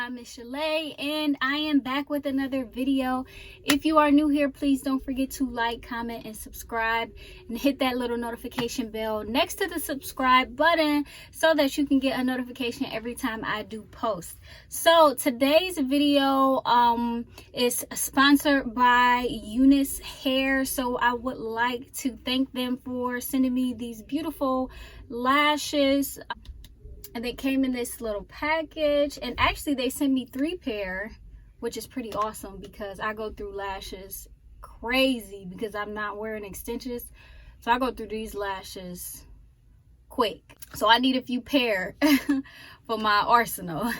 I'm Michel'le, and I am back with another video. If you are new here, please don't forget to like, comment, and subscribe, and hit that little notification bell next to the subscribe button so that you can get a notification every time I do post. So today's video is sponsored by UNICE Hair. So I would like to thank them for sending me these beautiful lashes. And they came in this little package, and actually they sent me 3 pair, which is pretty awesome because I go through lashes crazy because I'm not wearing extensions. So I go through these lashes quick, so I need a few pair for my arsenal.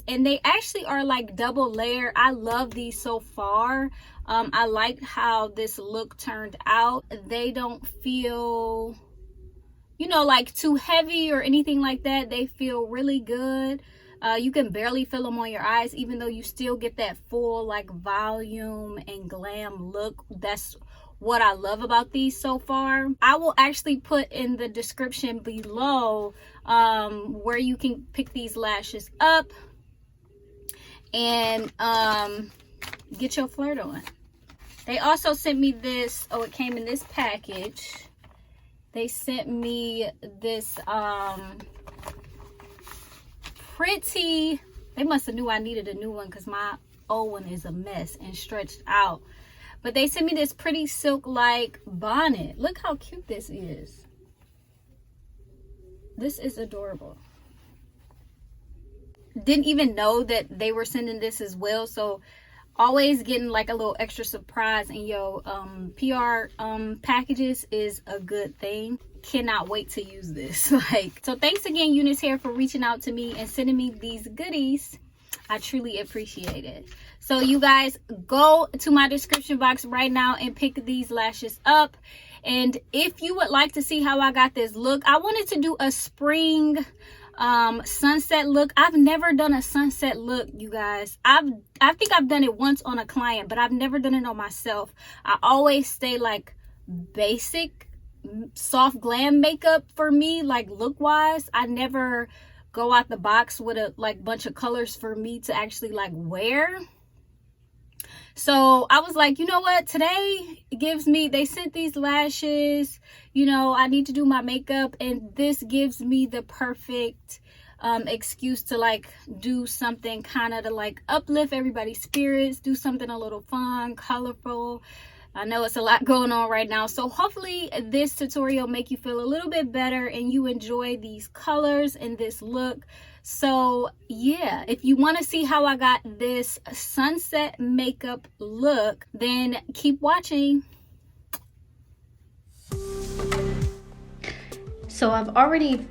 And they actually are like double layer. I love these so far. I like how this look turned out. They don't feel, you know, like too heavy or anything like that. They feel really good. You can barely feel them on your eyes, even though you still get that full like volume and glam look. That's what I love about these so far. I will actually put in the description below where you can pick these lashes up and get your flirt on. They also sent me this, it came in this package. They sent me this pretty, they must have knew I needed a new one because my old one is a mess and stretched out. But they sent me this pretty silk like bonnet. Look how cute this is. This is adorable. Didn't even know that they were sending this as well. So always getting like a little extra surprise in your PR packages is a good thing. Cannot wait to use this. So thanks again, UNICE Hair, for reaching out to me and sending me these goodies. I truly appreciate it. So you guys, go to my description box right now and pick these lashes up. And if you would like to see how I got this look, I wanted to do a spring sunset look. I've never done a sunset look, you guys. I think I've done it once on a client, but I've never done it on myself. I always stay like basic soft glam makeup for me, like look wise. I never go out the box with a like bunch of colors for me to actually like wear. So I was like, you know what, today gives me, they sent these lashes, you know, I need to do my makeup, and this gives me the perfect excuse to like do something kind of to like uplift everybody's spirits, do something a little fun, colorful. I know it's a lot going on right now, so hopefully this tutorial make you feel a little bit better and you enjoy these colors and this look. So yeah, if you want to see how I got this sunset makeup look, then keep watching. So I've already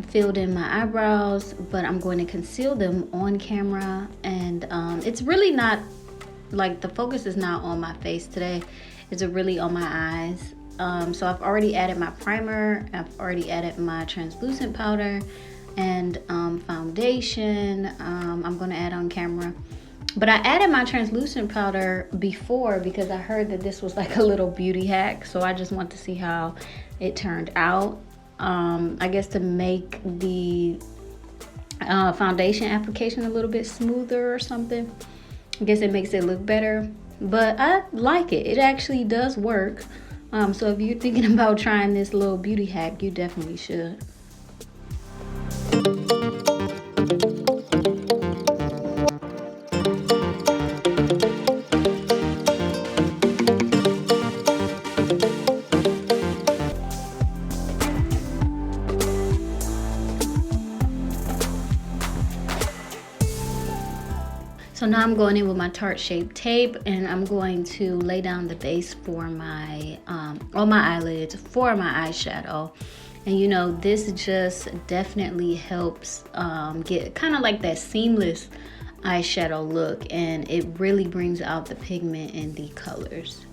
filled in my eyebrows, but I'm going to conceal them on camera, and it's really not like, the focus is not on my face today. It's really on my eyes. So I've already added my primer, I've already added my translucent powder and foundation. I'm going to add on camera, but I added my translucent powder before because I heard that this was like a little beauty hack, so I just want to see how it turned out. I guess to make the foundation application a little bit smoother or something. I guess it makes it look better, but I like it. It actually does work. So if you're thinking about trying this little beauty hack, you definitely should. So now I'm going in with my Tarte Shape Tape, and I'm going to lay down the base for my on my eyelids for my eyeshadow. And you know, this just definitely helps get kind of like that seamless eyeshadow look, and it really brings out the pigment and the colors.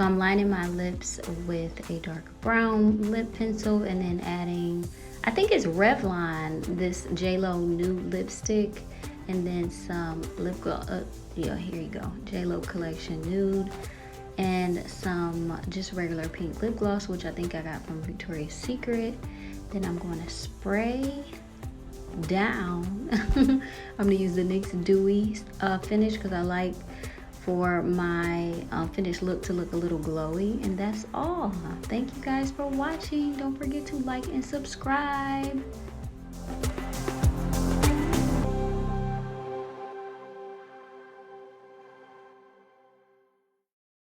So I'm lining my lips with a dark brown lip pencil and then adding, I think it's Revlon, this JLo nude lipstick, and then some lip gloss. Yeah, here you go, JLo Collection Nude, and some just regular pink lip gloss, which I think I got from Victoria's Secret. Then I'm going to spray down. I'm gonna use the NYX Dewy finish because I like for my finished look to look a little glowy. And that's all. Thank you guys for watching. Don't forget to like and subscribe.